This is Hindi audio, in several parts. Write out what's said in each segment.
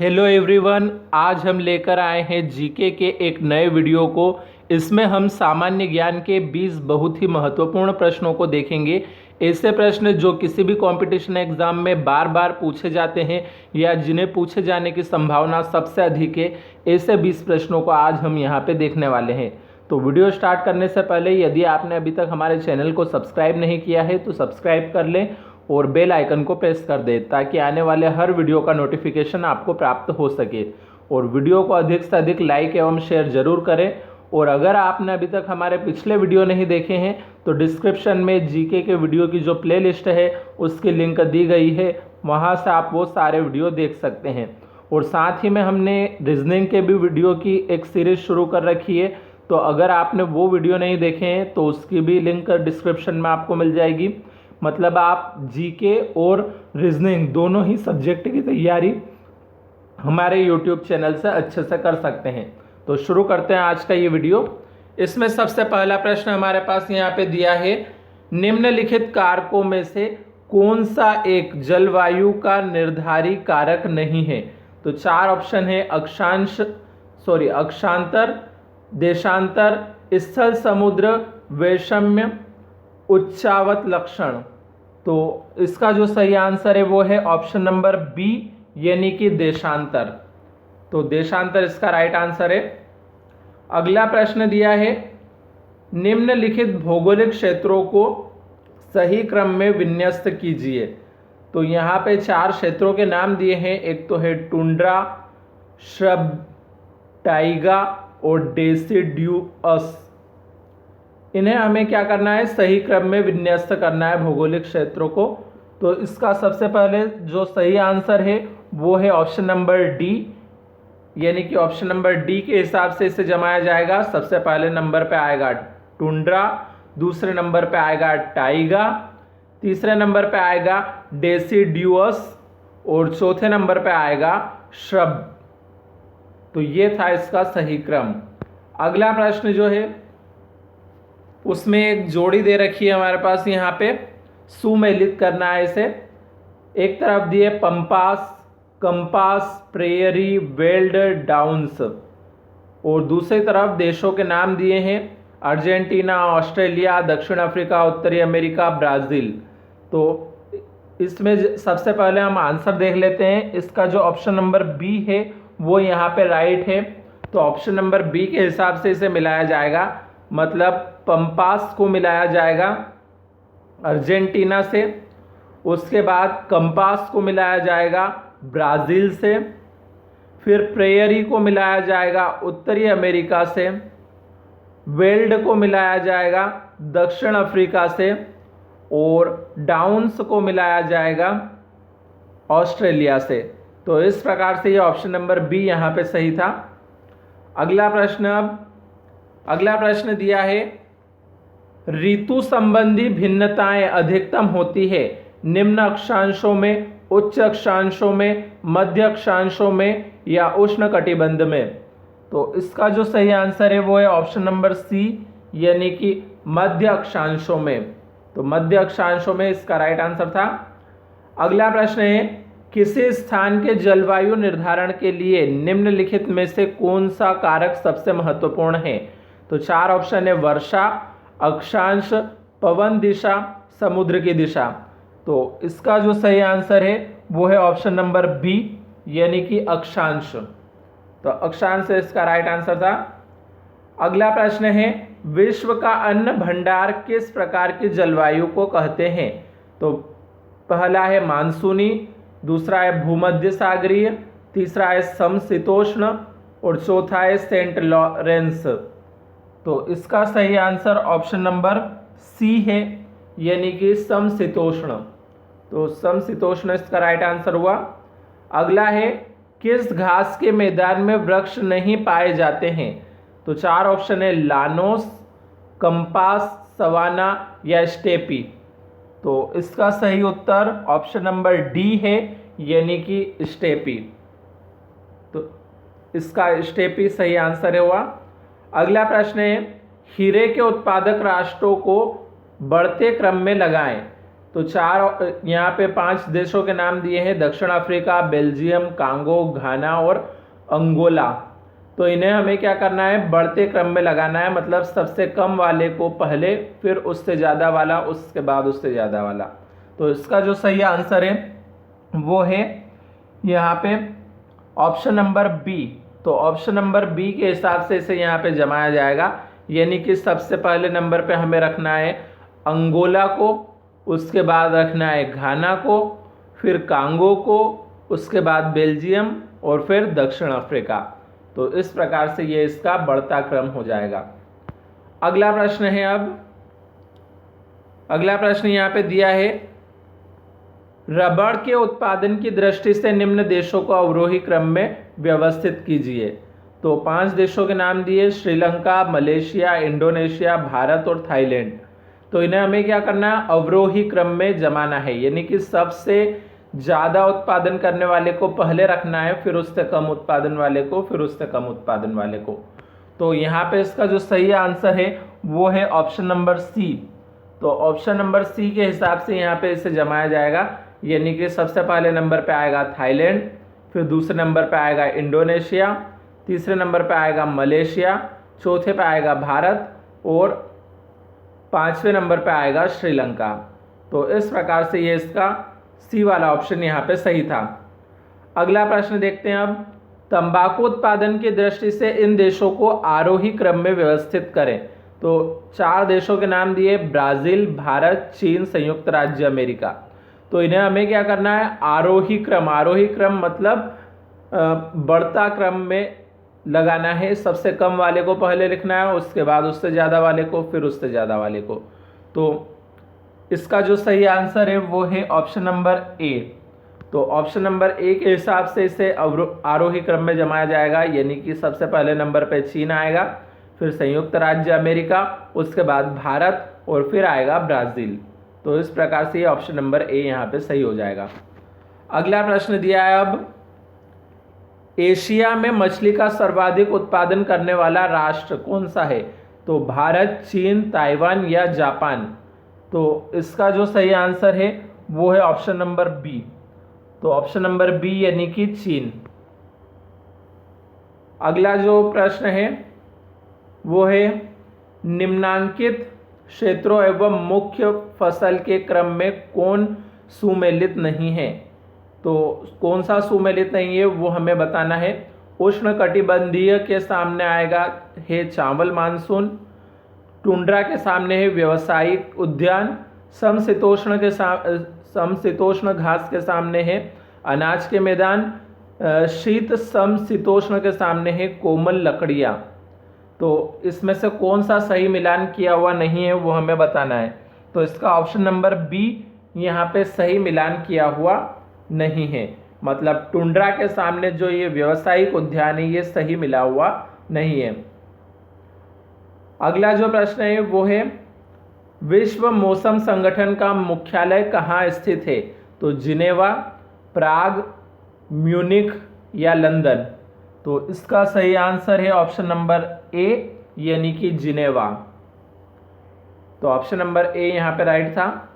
हेलो एवरीवन, आज हम लेकर आए हैं जीके के एक नए वीडियो को। इसमें हम सामान्य ज्ञान के 20 बहुत ही महत्वपूर्ण प्रश्नों को देखेंगे। ऐसे प्रश्न जो किसी भी कंपटीशन एग्जाम में बार बार पूछे जाते हैं या जिन्हें पूछे जाने की संभावना सबसे अधिक है, ऐसे 20 प्रश्नों को आज हम यहाँ पे देखने वाले हैं। तो वीडियो स्टार्ट करने से पहले यदि आपने अभी तक हमारे चैनल को सब्सक्राइब नहीं किया है तो सब्सक्राइब कर लें और बेल आइकन को प्रेस कर दें ताकि आने वाले हर वीडियो का नोटिफिकेशन आपको प्राप्त हो सके। और वीडियो को अधिक से अधिक लाइक एवं शेयर जरूर करें। और अगर आपने अभी तक हमारे पिछले वीडियो नहीं देखे हैं तो डिस्क्रिप्शन में जीके के वीडियो की जो प्लेलिस्ट है उसकी लिंक दी गई है, वहाँ से आप वो सारे वीडियो देख सकते हैं। और साथ ही में हमने रीजनिंग के भी वीडियो की एक सीरीज शुरू कर रखी है, तो अगर आपने वो वीडियो नहीं देखे हैं तो उसकी भी लिंक डिस्क्रिप्शन में आपको मिल जाएगी। मतलब आप जीके और रीजनिंग दोनों ही सब्जेक्ट की तैयारी हमारे यूट्यूब चैनल से अच्छे से कर सकते हैं। तो शुरू करते हैं आज का ये वीडियो। इसमें सबसे पहला प्रश्न हमारे पास यहाँ पे दिया है, निम्नलिखित कारकों में से कौन सा एक जलवायु का निर्धारी कारक नहीं है। तो चार ऑप्शन है, अक्षांतर, देशांतर, स्थल समुद्र, वैषम्य, उच्चावत लक्षण। तो इसका जो सही आंसर है वो है ऑप्शन नंबर बी, यानी कि देशांतर। तो देशांतर इसका राइट आंसर है। अगला प्रश्न दिया है, निम्नलिखित भौगोलिक क्षेत्रों को सही क्रम में विन्यस्त कीजिए। तो यहाँ पे चार क्षेत्रों के नाम दिए हैं, एक तो है टुंड्रा, श्रब, टाइगा और डेसिड्यूअस। इन्हें हमें क्या करना है, सही क्रम में विन्यस्त करना है भौगोलिक क्षेत्रों को। तो इसका सबसे पहले जो सही आंसर है वो है ऑप्शन नंबर डी, यानी कि ऑप्शन नंबर डी के हिसाब से इसे जमाया जाएगा। सबसे पहले नंबर पे आएगा टुंड्रा, दूसरे नंबर पे आएगा टाइगा, तीसरे नंबर पे आएगा डेसिड्यूअस और चौथे नंबर पे आएगा श्रब। तो ये था इसका सही क्रम। अगला प्रश्न जो है उसमें एक जोड़ी दे रखी है हमारे पास, यहाँ पे सुमेलित करना है इसे। एक तरफ दिए pampas, compass, prairie, weld, downs, और दूसरी तरफ देशों के नाम दिए हैं, अर्जेंटीना, ऑस्ट्रेलिया, दक्षिण अफ्रीका, उत्तरी अमेरिका, ब्राज़ील। तो इसमें सबसे पहले हम आंसर देख लेते हैं। इसका जो ऑप्शन नंबर बी है वो यहाँ पे राइट है। तो ऑप्शन नंबर बी के हिसाब से इसे मिलाया जाएगा, मतलब पंपास को मिलाया जाएगा अर्जेंटीना से, उसके बाद कंपास को मिलाया जाएगा ब्राज़ील से, फिर प्रेयरी को मिलाया जाएगा उत्तरी अमेरिका से, वेल्ड को मिलाया जाएगा दक्षिण अफ्रीका से, और डाउन्स को मिलाया जाएगा ऑस्ट्रेलिया से। तो इस प्रकार से ये ऑप्शन नंबर बी यहाँ पे सही था। अगला प्रश्न दिया है, ऋतु संबंधी भिन्नताएं अधिकतम होती है निम्न अक्षांशों में, उच्च अक्षांशों में, मध्य अक्षांशों में या उष्ण कटिबंध में। तो इसका जो सही आंसर है वो है ऑप्शन नंबर सी, यानी कि मध्य अक्षांशों में। तो मध्य अक्षांशों में इसका राइट आंसर था। अगला प्रश्न है, किसी स्थान के जलवायु निर्धारण के लिए निम्नलिखित में से कौन सा कारक सबसे महत्वपूर्ण है। तो चार ऑप्शन है, वर्षा, अक्षांश, पवन दिशा, समुद्र की दिशा। तो इसका जो सही आंसर है वो है ऑप्शन नंबर बी, यानी कि अक्षांश। तो अक्षांश इसका राइट आंसर था। अगला प्रश्न है, विश्व का अन्न भंडार किस प्रकार की जलवायु को कहते हैं। तो पहला है मानसूनी, दूसरा है भूमध्य सागरीय, तीसरा है समशीतोष्ण और चौथा है सेंट लॉरेंस। तो इसका सही आंसर ऑप्शन नंबर सी है, यानी कि समशीतोष्ण। तो समशीतोष्ण इसका राइट आंसर हुआ। अगला है, किस घास के मैदान में वृक्ष नहीं पाए जाते हैं। तो चार ऑप्शन है, लानोस, कंपास, सवाना या स्टेपी। तो इसका सही उत्तर ऑप्शन नंबर डी है, यानी कि स्टेपी। तो इसका स्टेपी सही आंसर हुआ। अगला प्रश्न है, हीरे के उत्पादक राष्ट्रों को बढ़ते क्रम में लगाएं। तो चार यहाँ पे 5 देशों के नाम दिए हैं, दक्षिण अफ्रीका, बेल्जियम, कांगो, घाना और अंगोला। तो इन्हें हमें क्या करना है, बढ़ते क्रम में लगाना है, मतलब सबसे कम वाले को पहले, फिर उससे ज़्यादा वाला, उसके बाद उससे ज़्यादा वाला। तो इसका जो सही आंसर है वो है यहाँ पे ऑप्शन नंबर बी। तो ऑप्शन नंबर बी के हिसाब से इसे यहाँ पे जमाया जाएगा, यानी कि सबसे पहले नंबर पे हमें रखना है अंगोला को, उसके बाद रखना है घाना को, फिर कांगो को, उसके बाद बेल्जियम और फिर दक्षिण अफ्रीका। तो इस प्रकार से ये इसका बढ़ता क्रम हो जाएगा। अगला प्रश्न है, अब अगला प्रश्न यहाँ पे दिया है, रबड़ के उत्पादन की दृष्टि से निम्न देशों को अवरोही क्रम में व्यवस्थित कीजिए। तो 5 देशों के नाम दिए, श्रीलंका, मलेशिया, इंडोनेशिया, भारत और थाईलैंड। तो इन्हें हमें क्या करना है, अवरोही क्रम में जमाना है, यानी कि सबसे ज़्यादा उत्पादन करने वाले को पहले रखना है, फिर उससे कम उत्पादन वाले को, फिर उससे कम उत्पादन वाले को। तो यहाँ पे इसका जो सही आंसर है वो है ऑप्शन नंबर सी। तो ऑप्शन नंबर सी के हिसाब से यहाँ पे इसे जमाया जाएगा, यानी कि सबसे पहले नंबर पे आएगा थाईलैंड, फिर दूसरे नंबर पे आएगा इंडोनेशिया, तीसरे नंबर पे आएगा मलेशिया, चौथे पे आएगा भारत और 5वें नंबर पे आएगा श्रीलंका। तो इस प्रकार से ये इसका सी वाला ऑप्शन यहाँ पे सही था। अगला प्रश्न देखते हैं, अब तंबाकू उत्पादन की दृष्टि से इन देशों को आरोही क्रम में व्यवस्थित करें। तो 4 देशों के नाम दिए, ब्राज़ील, भारत, चीन, संयुक्त राज्य अमेरिका। तो इन्हें हमें क्या करना है, आरोही क्रम, आरोही क्रम मतलब बढ़ता क्रम में लगाना है, सबसे कम वाले को पहले लिखना है, उसके बाद उससे ज़्यादा वाले को, फिर उससे ज़्यादा वाले को। तो इसका जो सही आंसर है वो है ऑप्शन नंबर ए। तो ऑप्शन नंबर ए के हिसाब से इसे आरोही क्रम में जमाया जाएगा, यानी कि सबसे पहले नंबर पे चीन आएगा, फिर संयुक्त राज्य अमेरिका, उसके बाद भारत और फिर आएगा ब्राज़ील। तो इस प्रकार से ये ऑप्शन नंबर ए यहाँ पे सही हो जाएगा। अगला प्रश्न दिया है, अब एशिया में मछली का सर्वाधिक उत्पादन करने वाला राष्ट्र कौन सा है। तो भारत, चीन, ताइवान या जापान। तो इसका जो सही आंसर है वो है ऑप्शन नंबर बी। तो ऑप्शन नंबर बी यानी कि चीन। अगला जो प्रश्न है वो है, निम्नांकित क्षेत्रों एवं मुख्य फसल के क्रम में कौन सुमेलित नहीं है। तो कौन सा सुमेलित नहीं है वो हमें बताना है। उष्णकटिबंधीय के सामने आएगा है चावल मानसून, टुंड्रा के सामने है व्यावसायिक उद्यान, समशीतोष्ण घास के सामने है अनाज के मैदान, शीत समशीतोष्ण के सामने है कोमल लकड़ियाँ। तो इसमें से कौन सा सही मिलान किया हुआ नहीं है वो हमें बताना है। तो इसका ऑप्शन नंबर बी यहाँ पे सही मिलान किया हुआ नहीं है, मतलब टुंड्रा के सामने जो ये व्यावसायिक उद्यान है ये सही मिला हुआ नहीं है। अगला जो प्रश्न है वो है, विश्व मौसम संगठन का मुख्यालय कहाँ स्थित है। तो जिनेवा, प्राग, म्यूनिख या लंदन। तो इसका सही आंसर है ऑप्शन नंबर ए यानी कि जिनेवा। तो ऑप्शन नंबर ए यहाँ पे राइट था।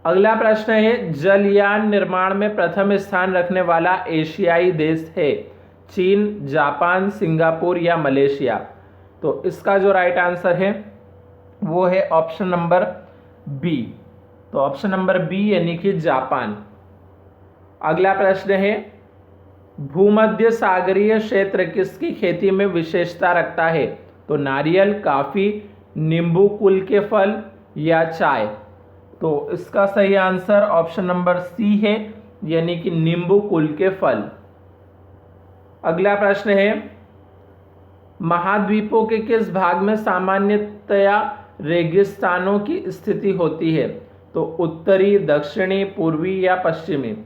अगला प्रश्न है, जलयान निर्माण में प्रथम स्थान रखने वाला एशियाई देश है चीन, जापान, सिंगापुर या मलेशिया। तो इसका जो राइट आंसर है वो है ऑप्शन नंबर बी। तो ऑप्शन नंबर बी यानी कि जापान। अगला प्रश्न है, भूमध्य सागरीय क्षेत्र किसकी खेती में विशेषता रखता है। तो नारियल, काफ़ी, नींबू कुल के फल या चाय। तो इसका सही आंसर ऑप्शन नंबर सी है यानी कि नींबू कुल के फल। अगला प्रश्न है, महाद्वीपों के किस भाग में सामान्यतया रेगिस्तानों की स्थिति होती है। तो उत्तरी, दक्षिणी, पूर्वी या पश्चिमी।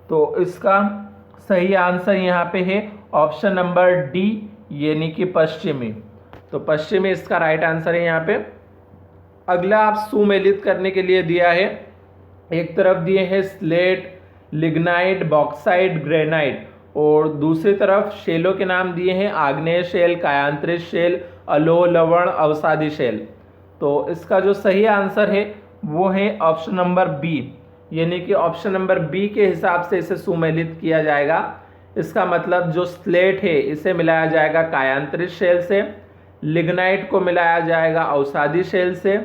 तो इसका सही आंसर यहाँ पे है ऑप्शन नंबर डी यानी कि पश्चिमी। तो पश्चिमी इसका राइट आंसर है यहाँ पे। अगला आप सुमेलित करने के लिए दिया है, एक तरफ दिए हैं स्लेट, लिग्नाइट, बॉक्साइट, ग्रेनाइट और दूसरी तरफ शेलों के नाम दिए हैं आग्नेय शेल, कायांतरित शेल, अलोह लवण, अवसादी शेल। तो इसका जो सही आंसर है वो है ऑप्शन नंबर बी, यानी कि ऑप्शन नंबर बी के हिसाब से इसे सुमेलित किया जाएगा। इसका मतलब जो स्लेट है इसे मिलाया जाएगा कायांतरित शेल से, लिग्नाइट को मिलाया जाएगा अवसादी शेल से,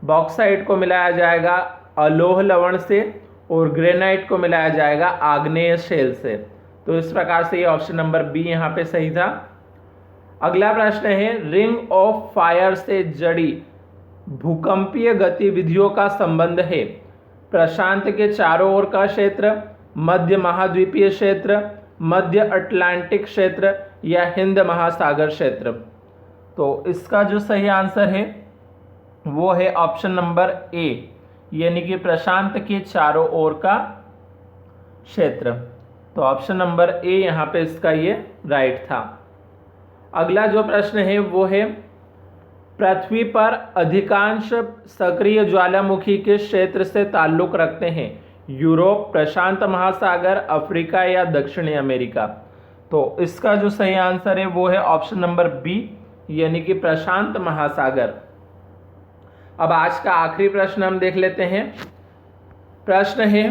बॉक्साइट को मिलाया जाएगा अलोह लवण से और ग्रेनाइट को मिलाया जाएगा आग्नेय शेल से। तो इस प्रकार से ये ऑप्शन नंबर बी यहाँ पे सही था। अगला प्रश्न है, रिंग ऑफ फायर से जड़ी भूकंपीय गतिविधियों का संबंध है प्रशांत के चारों ओर का क्षेत्र, मध्य महाद्वीपीय क्षेत्र, मध्य अटलांटिक क्षेत्र या हिंद महासागर क्षेत्र। तो इसका जो सही आंसर है वो है ऑप्शन नंबर ए, यानी कि प्रशांत के चारों ओर का क्षेत्र। तो ऑप्शन नंबर ए यहाँ पे इसका ये राइट था। अगला जो प्रश्न है वो है, पृथ्वी पर अधिकांश सक्रिय ज्वालामुखी के क्षेत्र से ताल्लुक रखते हैं, यूरोप, प्रशांत महासागर, अफ्रीका या दक्षिणी अमेरिका। तो इसका जो सही आंसर है वो है ऑप्शन नंबर बी, यानी कि प्रशांत महासागर। अब आज का आखिरी प्रश्न हम देख लेते हैं। प्रश्न है,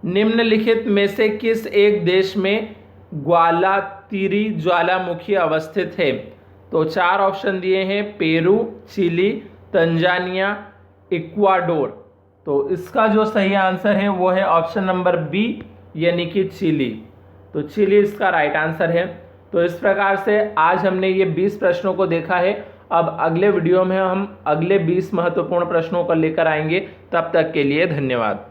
निम्नलिखित में से किस एक देश में ग्वालातीरी ज्वालामुखी अवस्थित है? तो चार ऑप्शन दिए हैं, पेरू, चिली, तंजानिया, इक्वाडोर। तो इसका जो सही आंसर है वो है ऑप्शन नंबर बी, यानी कि चिली। तो चिली इसका राइट आंसर है। तो इस प्रकार से आज हमने ये 20 प्रश्नों को देखा है। अब अगले वीडियो में हम अगले 20 महत्वपूर्ण प्रश्नों को लेकर आएंगे। तब तक के लिए धन्यवाद।